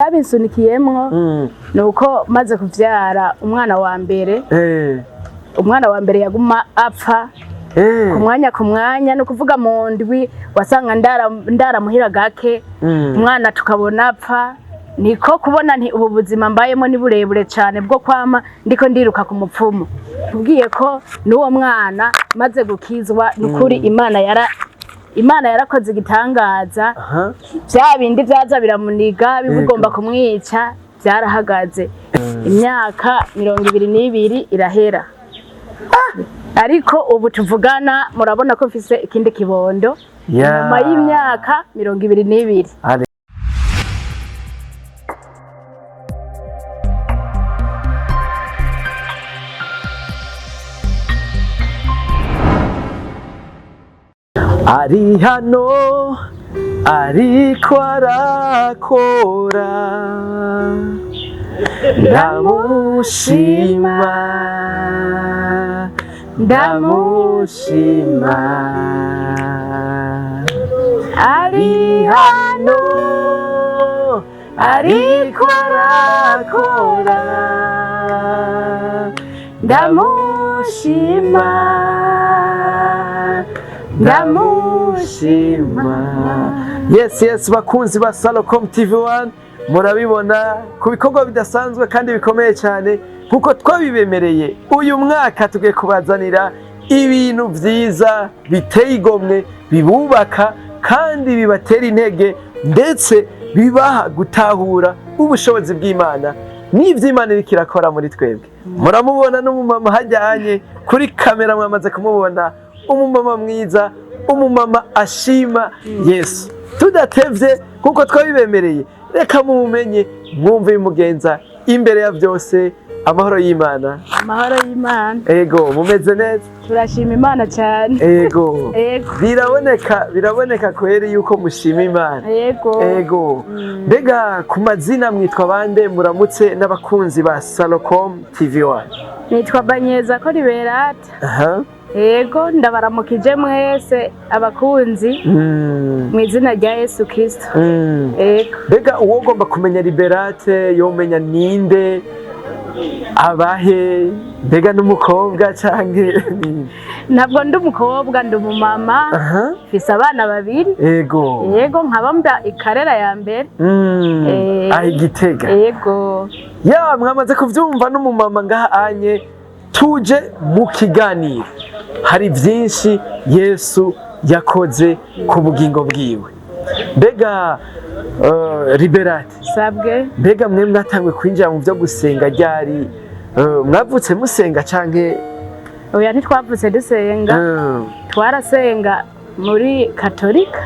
Babinsunikiyemwo nuko maze kuvyara umwana wa mbere yaguma apfa ku mwanya no kuvuga mu ndwi wasanga ndara muhira gake umwana tukabona apfa niko kubona nti ubu buzima mbayemo ni burebure cyane bwo kwama ndiko ndiruka ku mupfumu tubwiye ko n'uwo mwana maze gukizwa nukuri Imana yarakoze igitangaza bya bindi byaza biramuniga bigomba kumwica byarahagaze imyaka 22 irahera ariko ubu tuvugana murabona ko mfise ikindi kibondo nyuma y'imyaka 22 ari hano ariko arakora ndamushima ari hano ariko arakora ndamushima yes bakunzi ba Salocom TV1 murabibona ku bikorwa bidasanzwe kandi bikomeye cyane kuko twabibemereye uyu mwaka tugiye kubazanira ibintu vyiza biteye igomwe bibubaka kandi bibatera intege ndetse bibaha gutahura ubushobozi bw'Imana n'ivy'Imana iriko irakora muri twebwe muramubona n'umumama hajyanye kuri kamera mwamaze kumubona umumama mwiza umumama ashima Yesu tudatevye kuko twabibemereye reka mumenye mwumve bimugenza imbere ya byose amahoro y'Imana ego mumeze neza turashima Imana cyane ego biraboneka kweri yuko mushima Imana ego mbega ku mazina mwitwa bande muramutse n'abakunzi ba Salocom TV1 nitwa Banyeza ko Liberata Ego ndabaramukije mwese abakunzi mu izina rya Yesu Kristo. Ego bega uwo ugomba kumenya Liberate yomenya ninde abahe bega n'umukobwa canke ntabwo ndi umukobwa ndi umumama mfise abana babiri ego nkabamba ikarera ya mbere ahi Gitega ego ya mwamaze kuvyumva n'umumama ngaha anye tuje mu kiganiro hari byinshi Yesu yakoze ku bugingo bwiwe mbega Liberate sabwe mbega mwe mwatangwe kwinjira mu byo gusenga ryari mwavutse musenga canke oya ntitwavutse dusenga twarasenga muri Katolika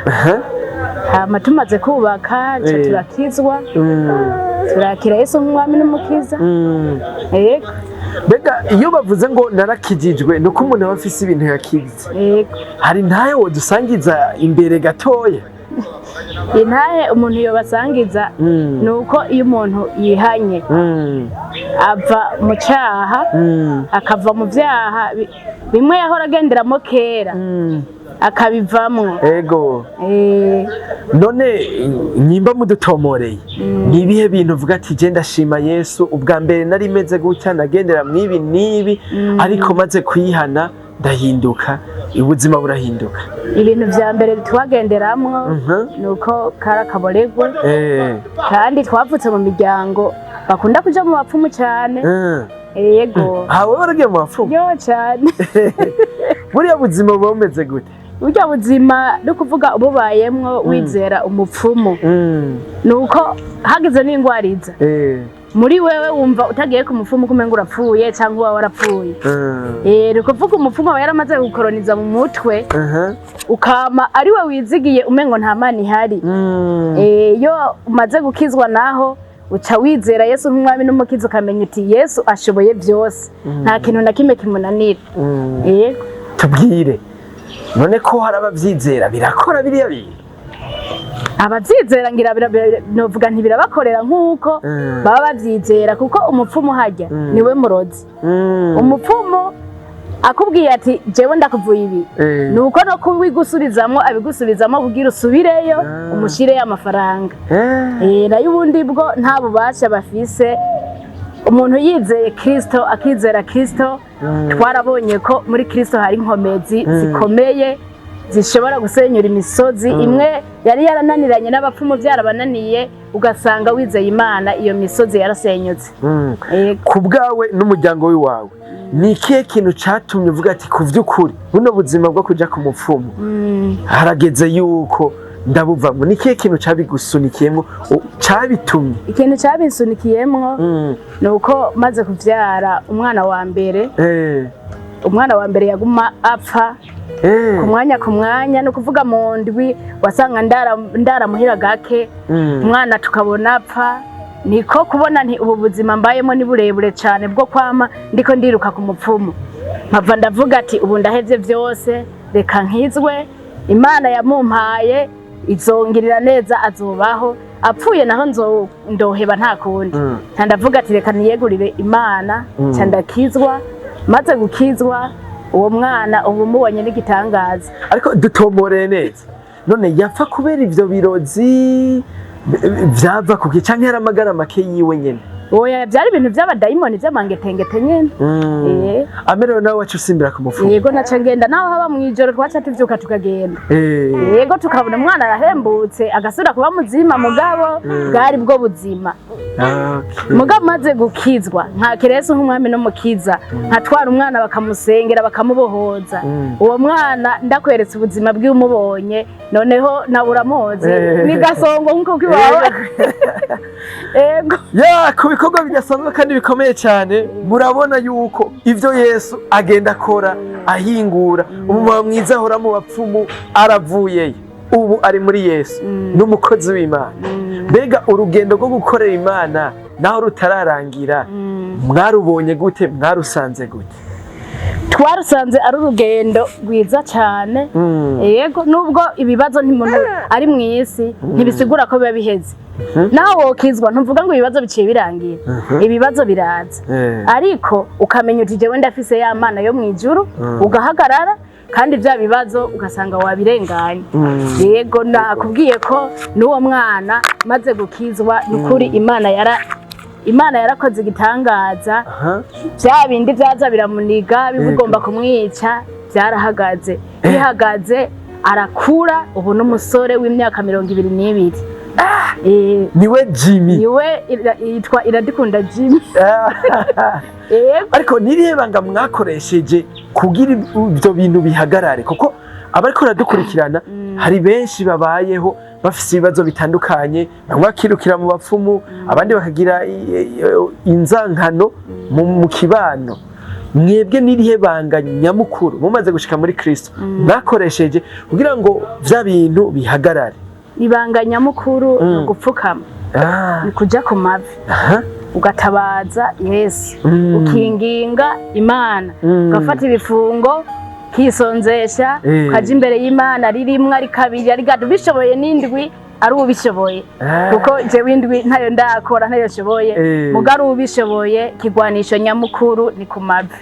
hama tumaze kubaka turakizwa turakira Yesu nk'umwami n'umukiza yego mbega iyo bavuze ngo narakijijwe nuko umuntu aba afise ibintu yakize hari ntahe wodusangiza imbere gatoya intahe umuntu yobasangiza nuko iyo umuntu yihanye ava mu cyaha akava mu byaha bimwe yahora agenderamo kera akabivamwo ego none nyimba mudutomoreye nibihe bintu uvuga ati je ndashima Yesu ubwa mbere nari meze gutya nagendera mwibi nibi ariko maze kwihana ndahinduka ubuzima burahinduka ibintu vya mbere twagenderamwo nuko karakaboregwe kandi twavutse mu miryango bakunda kuja mu bapfumu cyane yego hawe baragiye mu bapfumu yo cyane buriya buzima bumeze gute burya buzima no kuvuga ububayemwo wizera umupfumu nuko hagize n'ingwariza muri wewe wumva utagiye ku mupfumu kumenga urapfuye cyangwa uba warapfuye ni kuvuga umupfumu aba yaramaze gukoroniza mu mutwe ukama ari we wizigiye umengo nta mana ihari iyo umaze gukizwa naho uca wizera Yesu nk'umwami n'umukiza ukamenya uti Yesu ashoboye byose nta kintu na kimwe kimunanira tubwire none ko hari abavyizera birakora biriya bintu abavyizera ngira novuga ntibirabakorera nk'uko baba bavyizera kuko umupfumu hajya niwe murozi umupfumu akubwiye ati jewe ndakuvuye ibi nuko no kubigusubizamo abigusubizamo kugira usubireyo umushire amafaranga nayo ubundi bwo nta bubasha bafise. Umuntu yizeye Kristo akizera Kristo, twarabonye ko muri Kristo hari inkomezi zikomeye zishobora gusenyura imisozi imwe yari yarananiranye n'abapfumu byarabananiye, ugasanga wizeye Imana iyo misozi yarasenyutse. Ku bwawe n'umuryango wawe ni ikihe kintu cyatumye uvuga ati ku vy'ukuri buno buzima bwo kuja ku mupfumu harageze yuko ndabuvamo? Ni ikihe kintu cabigusunikiyemwo cabitumye? Ikintu cabisunikiyemwo nuko maze kuvyara umwana wa mbere, umwana wa mbere yaguma apfa ku mwanya no kuvuga mu ndwi wasanga ndara muhira gake umwana tukabona apfa. Niko kubona nti ubu buzima mbayemo ni burebure cyane bwo kwama ndiko ndiruka ku mupfumu, mpava ndavuga ati ubu ndahevye vyose, reka nkizwe. Imana yamumpaye izongirira neza, azobaho. Apfuye naho ndoheba nta kundi. Ndavuga ati reka niyegurire Imana, ndakizwa. Maze gukizwa uwo mwana ubu mubonye n'igitangaza. Ariko dutomboreye neza, none yapfa kubera ivyo birozi vyava kuki canke yaramagara make yiwe nyene? Oya, byari ibintu by'abadayimoni by'amangetengete nyene. Amerewe nawe wacu usimbira ku mupfumu? Yego, naca ngenda naho haba mwijoro twaca tuvyuka tukagenda. Yego, tukabona umwana arahembutse agasubira kuba muzima, mugabo bwari bwo buzima. Mugabo maze gukizwa nka Yesu nk'umwami no mukiza, nkatwara umwana bakamusengera bakamubohoza. Uwo mwana ndakweretse ubuzima bw'umubonye, noneho naburamoze ni gasongo nkuko kibaho. Yego. Ku bikorwa bidasanzwe kandi bikomeye cyane, murabona yuko ivyo Yesu agenda akora ahingura. Umumama mwiza ahora mu bapfumu aravuyeyo, ubu ari muri Yesu, n'umukozi w'Imana. Mbega urugendo rwo gukorera Imana naho rutararangira mwarubonye gute, mwarusanze gute? Twarusanze ari urugendo rwiza cyane. Yego, nubwo ibibazo ntimuntu ari mu isi ntibisigura ko biba biheze. Naho wokizwa ntuvuga ngo ibibazo biciye birangira, ibibazo biraza. Ariko ukamenya uti jewe ndafise ya Mana yo mwijuru, ugahagarara kandi bya bibazo ugasanga wabirenganye. Yego, nakubwiye ko n'uwo mwana maze gukizwa n'ukuri Imana yarakoze igitangaza. Bya bindi byaza biramuniga bigomba kumwica byarahagaze. Bihagaze arakura, ubu n'umusore w'imyaka 22. Niwe Jimmy? Niwe yitwa Iradukunda Jimmy. Ariko nirihe banga mwakoresheje kugira ibyo bintu bihagarare? Kuko abariko radukurikirana hari benshi babayeho bafise ibibazo bitandukanye, bamwe bakirukira mu bapfumu, abandi bakagira inzankano mu kibano. Mwebwe nirihe banga nyamukuru mumaze gushika muri Kristo mwakoresheje kugira ngo vya bintu bihagarare? Ibanga nyamukuru no gupfukama, ni kuja ku mavi ugatabaza Yesu, ukinginga Imana, ugafata ibifungo kisonzesha, ukaja imbere y'Imana ririmwe ari kabiri ari gatatu, bishoboye n'indwi ari ubishoboye. Kuko jewe indwi ntayo ndakora, ntayo shoboye. Mugari ubishoboye, kigwanisho nyamukuru ni ku mavi.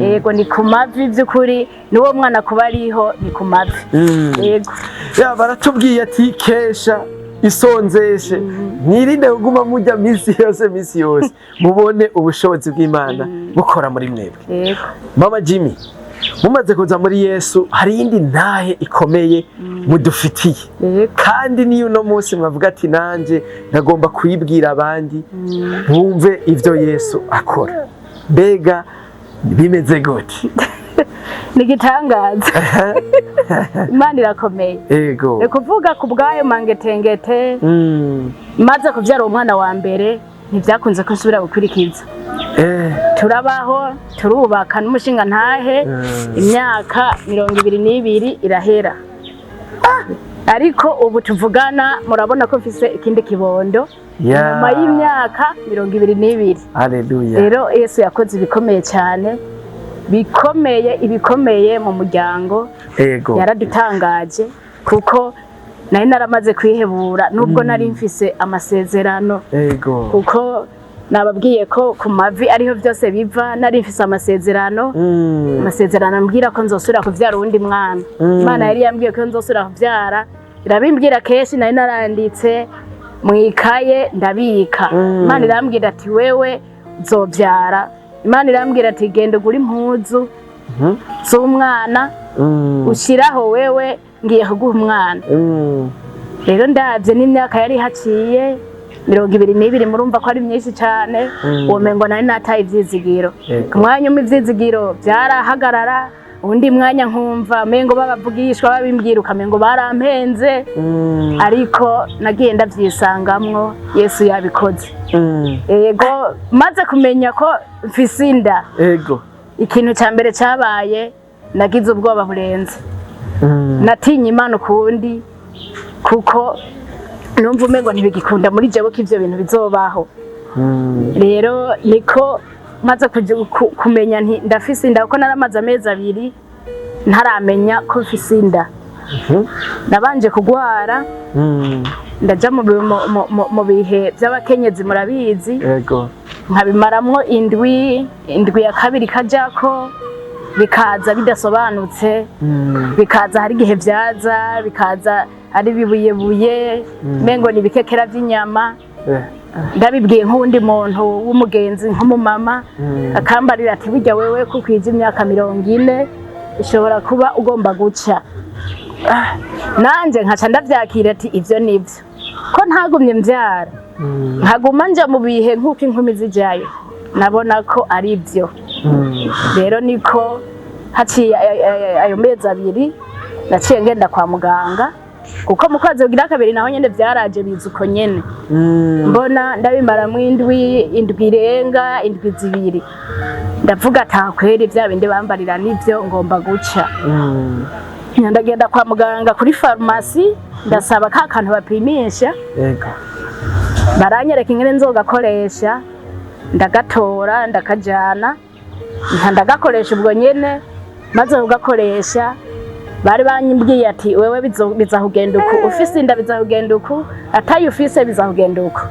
Yego, ni ku mavi by'ukuri, niwo mwana kuba ariho ni ku mavi. Yego. Baratubwiye ati kesha isonzeshe, mwirinde kuguma mujya misi yose mubone ubushobozi bw'Imana bukora muri mwebwe. Yego. Mama Jimmy, mumaze kuza muri Yesu hari indi ntahe ikomeye mudufitiye, kandi niyo uno munsi mwavuga ati nanje ndagomba kuyibwira abandi bumve ivyo Yesu akora. Mbega bimeze gute? Nigitangaza. Imana irakomeye. Yego. Ni kuvuga ku bwayo mangetengete. Maze kuvyara umwana wa mbere ntivyakunze ko nsubira gukurikiza. Turabaho turubaka n'umushinga ntahe, imyaka 22 irahera. Ariko ubu tuvugana murabona ko mfise ikindi kibondo nyuma y'imyaka 22. Haleluya. Rero Yesu yakoze ibikomeye cyane, ibikomeye mu muryango. Yego. Yaradutangaje kuko nari naramaze kwihebura nubwo nari mfise amasezerano. Yego. Kuko nababwiye ko ku mavi ariho byose biva, nari mfise amasezerano ambwira ko nzosubira kuvyara uwundi mwana. Imana yari yambwiye ko nzosubira kuvyara, irabimbwira kenshi, nari naranditse mwikaye ndabika. Imana irambwira ati wewe uzovyara. Imana irambwira ati genda ugura impuzu z'umwana ushiraho, wewe ngiye kuguha umwana. Rero ndavye n'imyaka yari haciye 22, murumva ko ari myinshi cyane. Uwo mengo nari nataye ivyizigiro. Ku mwanya ivyizigiro byarahagarara, undi mwanya nkumva mengo babavugishwa babimbwira ukamengo barampenze, ariko nagiye ndavyisangamwo Yesu yabikoze. Yego, maze kumenya ko mfise inda, yego, ikintu cya mbere cyabaye nagize ubwoba burenze. Natinye Imana ukundi, kuko numva umengo ntibigikunda muri jewe ko ivyo bintu bizobaho. Rero niko maze kumenya nti ndafise inda, kuko naramaze amezi 2 ntaramenya ko mfise inda. Nabanje kugwara, ndaja mu bihe by'abakenyezi murabizi, yego, nkabimaramwo indwi ya kabiri kajako, bikaza bidasobanutse, bikaza hari igihe vyaza, bikaza ari bibuyebuye, mengo ni bikekera by'inyama. Ndabibwiye nk'undi muntu w'umugenzi nk'umumama, akambarira ati burya wewe ko kwije imyaka 40 ishobora kuba ugomba guca. Nanje nkaca ndavyakira ati ivyo nivyo, ko ntagumye mvyara, nkaguma nja mu bihe nk'uko inkumi zijayo, nabona ko ari byo. Rero niko haciye ayo mezi 2 naciye ngenda kwa muganga, kuko mu kwezi kugira kabiri naho nyene vyaraje biza uko nyene. Mbona ndabimaramwo indwi irenga, 2 ndavuga atakweri vya bindi bambarira nivyo ngomba guca. Ndagenda kwa muganga kuri farumasi, ndasaba ka kantu bapimisha, yego, baranyereka ingene nzogakoresha, ndagatora ndakajana, ndagakoresha ubwo nyene. Maze ugakoresha, bari banyimbwiye ati wewe bizahugenda uku, ufise inda bizahugenda uku, atayi ufise bizahugenda uku.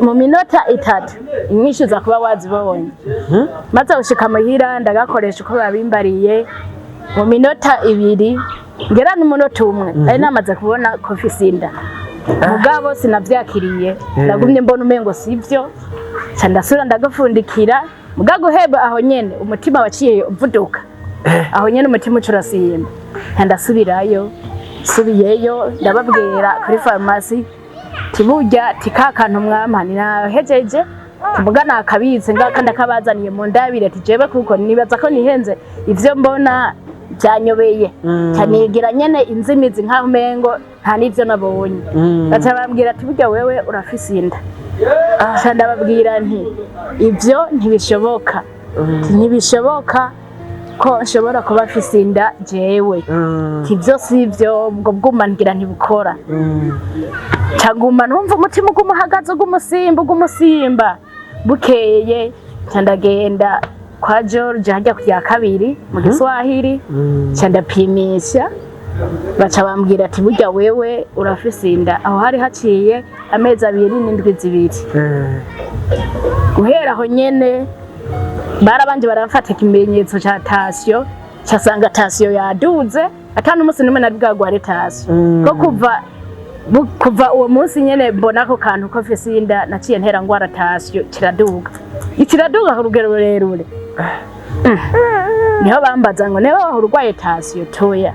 Mu minota 3 inyinshi za kuba wazibonye. Maze ushika muhira ndagakoresha uko babimbariye, mu minota 2 ngera n'umunota 1 ari namaze kubona ko mfise inda. Mugabo sinavyakiriye, nagumye mbona umengo sivyo, ndasura ndagafundikira. Mugago heba aho nyene umutima waciye uvuduka, aho nyene umutima ucurasimba. Ndasubirayo, subiyeyo ndababwira kuri farumasi tiburya tikakantu mwamani nahejeje, tuvuga nakabitse ngaka ndakabazaniye mu ndabire ati jewe kuko nibaza ko nihenze ivyo mbona byanyobeye, cyanigira nyene inzimizi nkaho mengo nta nivyo nabonye. Batabambwira ati burya wewe urafise inda. Ndababwira nti ivyo ntibishoboka, ntibishoboka ko nshobora kuba afise inda jewe. Ivyo sivyo, ubwo bwuma ngira ntibukora. Caguma numva umutima ugumuhagaze ugumusimba. Bukeye ndagenda kwa George hajya kujya kabiri mu Giswahili, ndapimisha, baca bambwira ati burya wewe urafise inda. Aho hari haciye amezi 2 n'indwi 2. Guhera aho nyene barabanje baramfata ikimenyetso ca tasyo, casanga tasyo yaduze, atanu umunsi numwe nabwagware tasyo. Ko kuva uwo munsi nyene mbona ko kantu ko mfise inda, naciye ntera ngwara tasyo kiraduga ku rugero rurerure. Niho bambaza ngo neho urwaye tasyo toya,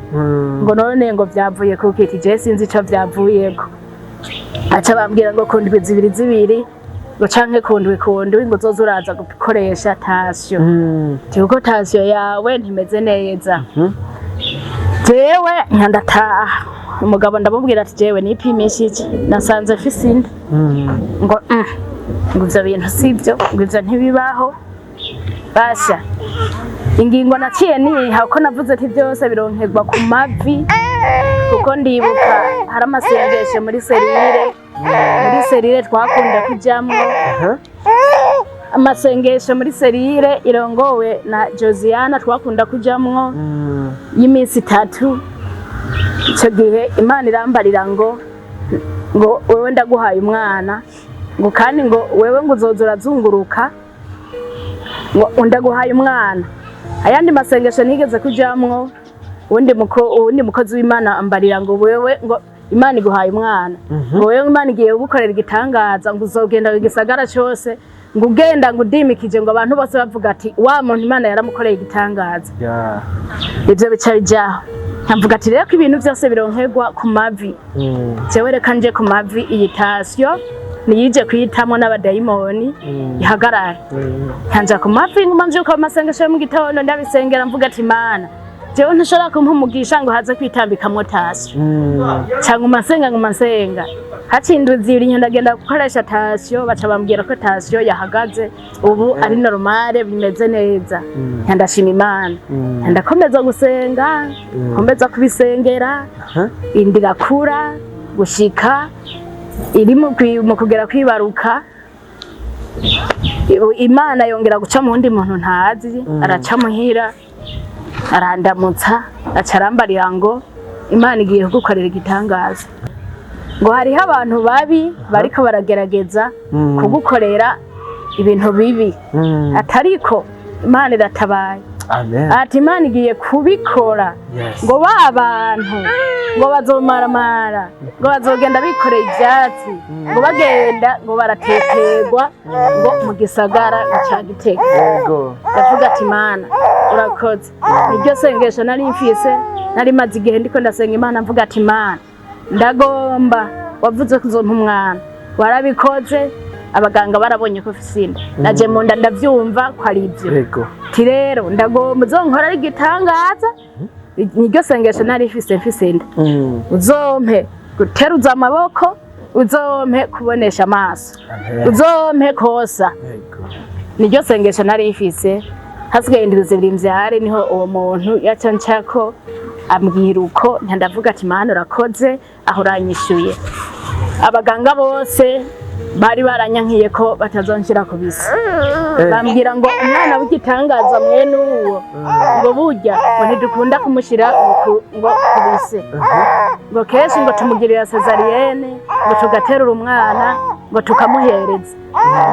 ngo none ngo vyavuye kuko iti je sinzi ico vyavuyeko. Aca bambwira ngo kundwi 2 ngo canke kundwi ngo zoza uraza gukoresha tasyo. Tiko tasyo yawe ntimeze neza. Jewe ndataha, umugabo ndamubwira ati jewe nipimishije nasanze mfise inda. Ngo ivyo bintu sivyo, ngo ivyo ntibibaho. Basha ingingo naciye niha uko navuze ati byose bironkerwa ku mavi, kuko ndibuka hari amasengesho muri serire twakunda kujamwo. Amasengesho muri serire irongowe na Josiana twakunda kujamwo y'imisi 3. Ico gihe Imana irambarira ngo wewe ndaguhaye umwana, ngo kandi ngo wewe ngo uzoza urazunguruka ngo ndaguhaye umwana. Ayandi masengesho nigeze kujamwo uwundi mukozi w'Imana ambarira ngo wewe ngo Imana iguhaye umwana, ngo wewe Imana igiye gukorera igitangaza, ngo uzogenda igisagara cyose, ngo ugenda ngo udimikije, ngo abantu bose bavuga ati wa muntu Imana yaramukoreye igitangaza. Ivyo bica bijaho, nkavuga ati rero ko ibintu byose bironkerwa ku mavi, jewe reka nje ku mavi, iyi tasyo niyije kuyitamwo n'abadayimoni ihagarara. Nkanja ku mavi nguma mvyuka mu masengesho yo mu gitondo ndabisengera mvuga ati Imana jewe ntashobora kumugisha ngo haze kwitambikamwo tasyo, cyangwa umasenga hacinduzi iri ndagenda gukoresha tasyo, baca bambwira ko tasyo yahagaze ubu ari normale bimeze neza. Ndashima Imana, ndakomeza gusenga, komeza kubisengera, indirakura gushika iri mu kugera kwibaruka. Imana yongera guca mu wundi muntu ntazi, araca muhira arandamutsa, acarambarira ngo Imana igiye gukorera igitangaza, ngo hariho abantu babi bariko baragerageza kugukorera ibintu bibi, atariko Imana iratabaye. Ati Imana igiye kubikora, ngo ba bantu ngo bazomaramara, ngo bazogenda bikoreye ivyatsi, ngo bagenda ngo barateterwa ngo mu gisagara ca Gitega. Ndavuga ati Imana urakoze. Niryo sengesho nari mfise, nari maze igihe ndiko ndasenga Imana mvuga ati Imana ndagomba, wavuze kuzompa umwana, warabikoze, abaganga barabonye ko fisinda, naje mu nda ndavyumva ko ari ivyo. Ti rero ndagomba uzonkora igitangaza. Niryo sengesho nari mfise nda, uzompe guteruza amaboko, uzompe kubonesha amaso, uzompe kosa. Niryo sengesho nari mfise. Hasigaye indwi zibiri mvyare niho uwo muntu yacancako ambwira uko, ndavuga ati Imana urakoze, aho uranyishuye. Abaganga bose bari baranyankiye ko batazonshira ku bisi, bambwira ngo umwana w'igitangaza mwene uwo ngo burya ngo ntidukunda kumushira ngo ku bisi, ngo kenshi ngo tumugirira cesarienne, ngo tugaterura umwana, ngo tukamuhereza,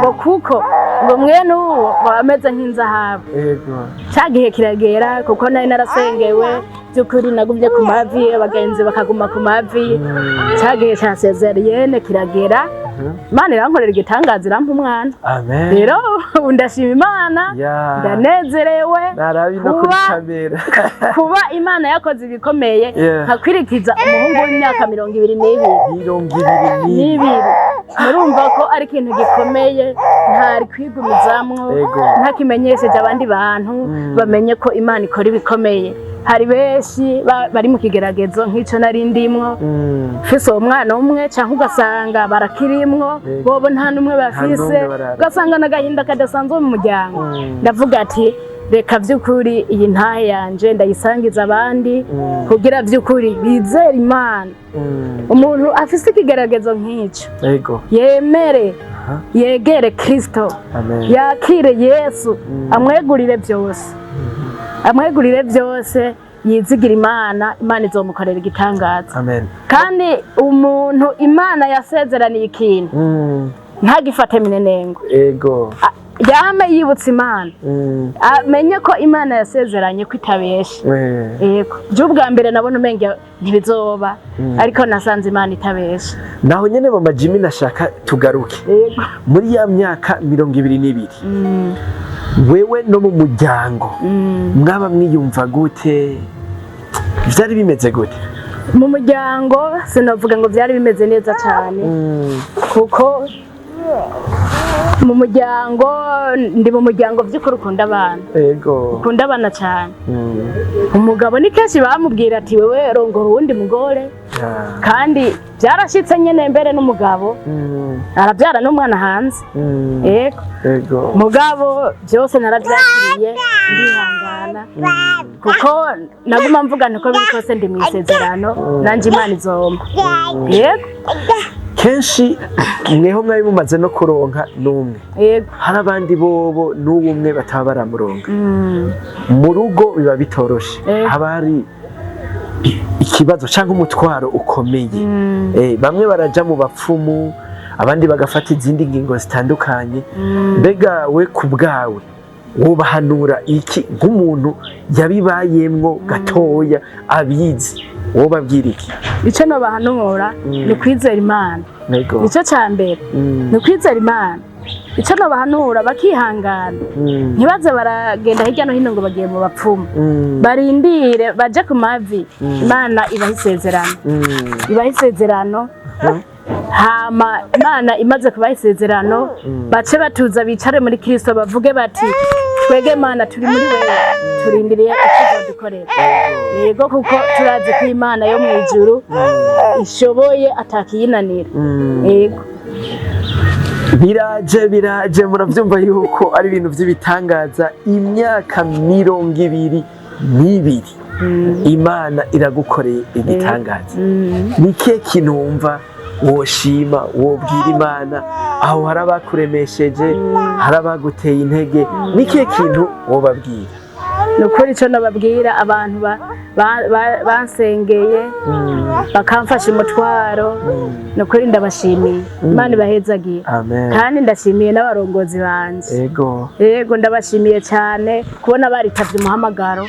ngo kuko ngo mwene uwo ngo ameze nk'inzahabu. Ca gihe kiragera, kuko nari narasengewe by'ukuri, nagumye ku mavi, abagenzi bakaguma ku mavi. Ca gihe ca cesarienne kiragera, Imana irankorera igitangaza, irampa umwana. Rero ndashima Imana, ndanezerewe kuba Imana yakoze ibikomeye, nkakwirikiza umuhungu w'imyaka 22. Murumva ko ari ikintu gikomeye, ntari kwigumizamwo, ntakimenyesheje abandi bantu bamenye ko Imana ikora ibikomeye. Hari benshi bari mu kigeragezo nk'ico nari ndimwo, fise umwana umwe canke ugasanga barakirimwo, bobo nta numwe bafise, ugasanga n'agahinda kadasanzwe mu muryango. Ndavuga ati reka vy'ukuri iyi ntahe yanje ndayisangiza abandi, kugira vy'ukuri bizere Imana. Umuntu afise ikigeragezo nk'ico yemere, yegere Kristo, yakire Yesu, amwegurire byose, yizigira Imana, Imana izomukorera igitangaza. Kandi umuntu Imana yasezeraniye ikintu ntagifate minenengo, yame yibutsa Imana, amenye ko Imana yasezeranye ko itabesha. Ubwa mbere nabona umenge ntibizoba, ariko nasanze Imana itabesha. Naho nyene Mama Jimmy nashaka tugaruke muri ya myaka 22. Wewe no mu muryango mwaba mwiyumva gute? Vyari bimeze gute mu muryango? Sinavuga ngo vyari bimeze neza cyane, kuko mu muryango ndi mu muryango vy'ukuri ukunda abana, ukunda abana cyane. Umugabo ni kenshi bamubwira ati wewe rongora uwundi mugore, kandi byarashitse nyene mbere n'umugabo arabyara n'umwana hanze. Mugabo byose narabyakiriye ndihangana, kuko naguma mvuga niko biri kose ndi mu isezerano, nanje Imana izomba. Kenshi mweho mwari mumaze no kuronka n'umwe, hari abandi bobo n'ubumwe bataba baramuronka. Mu rugo biba bitoroshe, haba hari ikibazo cyangwa umutwaro ukomeye. Bamwe baraja mu bapfumu, abandi bagafata izindi ngingo zitandukanye. Mbega we ku bwawe wobahanura iki nk'umuntu yabibayemwo gatoya abizi, wobabwira iki? Ico no bahanura ni kwizera Imana. Nico ca mbere ni kwizera Imana. Ico no bahanura bakihangana, ntibaze baragenda hirya no hino ngo bagiye mu bapfumu, barindire baje ku mavi, Imana ibaha isezerano, hama Imana imaze kubaha isezerano bace batuza bicare muri Kristo bavuge bati twege Imana turi muri wewe, turindiriye icyo dukorera. Yego kuko turazi ko Imana yo mu ijuru ishoboye atakiyinanira. Yego biraje muravyumva yuko ari ibintu vy'ibitangaza. Imyaka 22 Imana iragukoreye igitangaza. Nike kinumva woshima wobwira Imana aho harabakuremesheje, harabaguteye intege, nike kintu wobabwira? Nukuri ico nababwira abantu bansengeye bakamfasha umutwaro, nukuri ndabashimiye. Imana ibahezagiye. Kandi ndashimiye n'abarongozi banje. Yego ndabashimiye cyane kubona baritavye umuhamagaro.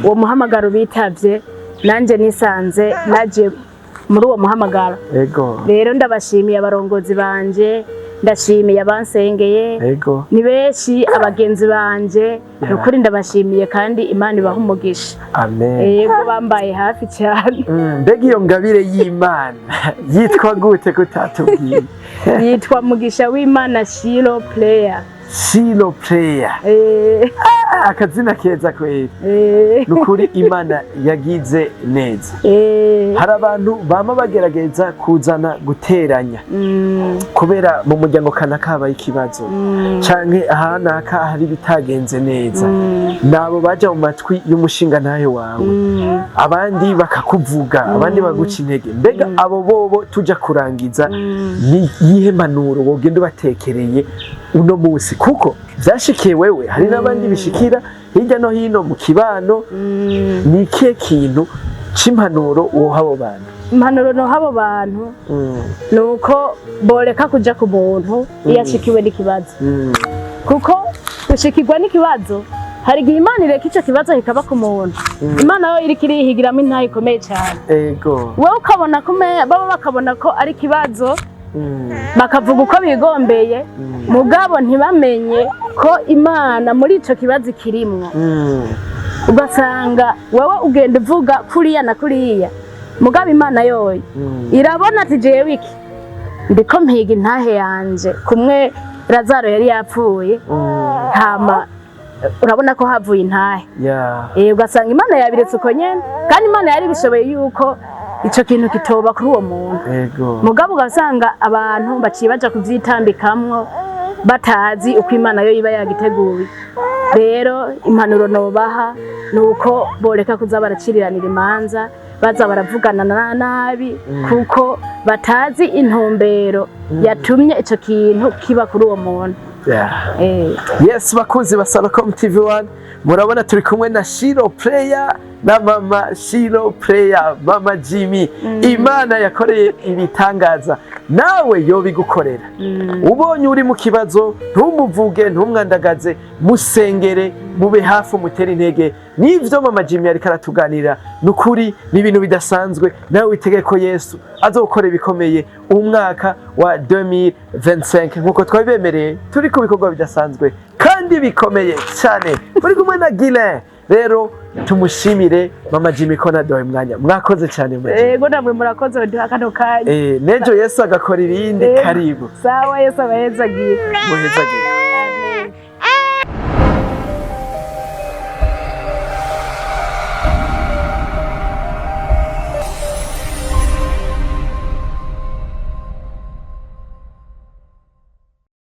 Uwo muhamagaro bitavye nanje nisanze naje muri uwo muhamagaro. Rero ndabashimiye abarongozi banje, ndashimiye abansengeye, ni benshi abagenzi banje, nukuri ndabashimiye kandi Imana ibaha umugisha. Yego bambaye hafi cyane. Mbega iyo ngabire y'Imana yitwa gute kutatubwiye? Yitwa Mugisha w'Imana Shilo Player. Shilo Player. Akazina keza kweli. Nukuri Imana yagize neza. Hari abantu bama bagerageza kuzana guteranya kubera mu muryango kanaka habaye ikibazo canke ahanaka hari bitagenze neza, nabo baja mu matwi y'umushinga ntahe wawe, abandi bakakuvuga, abandi baguca intege. Mbega abo bobo tuja kurangiza ni yihe manuro wogenda batekereye uno musi, kuko vyashikiye wewe, hari n'abandi bishikira hirya no hino mu kibano? Ni ikihe kintu c'impanuro woha abo bantu? Impanuro no habo bantu nuko boreka kuja ku muntu iyo ashikiwe n'ikibazo, kuko gushikirwa n'ikibazo hari igihe Imana ireka ico kibazo kikaba ku muntu, Imana yo iriko irihigiramo intahe ikomeye cyane. Wowe ukabona baba bakabona ko ari ikibazo bakavuga uko bigombeye, mugabo ntibamenye ko Imana muri ico kibazo kirimwo. Ugasanga wowe ugenda uvuga kuriya na kuriya, mugabo Imana yoyo irabona ati jewe iki ndiko mpiga intahe yanje. Kumwe Lazaro yari yapfuye, hama urabona ko havuye intahe. Ugasanga Imana yabiretse uko nyene, kandi Imana yari bishoboye yuko ico kintu kitoba kuri uwo muntu. Mugabo ugasanga abantu baciye baja kuvyitambikamwo batazi uko Imana yo iba yagiteguye. Rero impanuro nobaha nuko boreka kuza baraciriranira imanza, baza baravugana nabi, kuko batazi intumbero yatumye ico kintu kiba kuri uwo muntu. Yes, bakunzi ba Salocom TV1, murabona turi kumwe na Shilo Player na mama Shilo Player, mama Jimmy. Imana yakoreye ibitangaza, nawe yo bigukorera. Ubonye uri mu kibazo ntumuvuge, ntumwandagaze, musengere, mube hafi, mutere intege. Nivyo mama Jimmy ariko aratuganira, nukuri ni ibintu bidasanzwe. Nawe witege ko Yesu azokora ibikomeye umwaka wa 2025 nkuko twabibemereye. Turi ku bikorwa bidasanzwe kandi bikomeye cyane. Muri kumwe na Gile. Rero tumushimire mama Jimmy ko naduhaye umwanya. Mwakoze cyane mama. Yego namwe murakoze duha kano kanya. Nejo Yesu agakora ibindi. Karibu. Sawa, Yesu abahezagiye. Muhezagiye.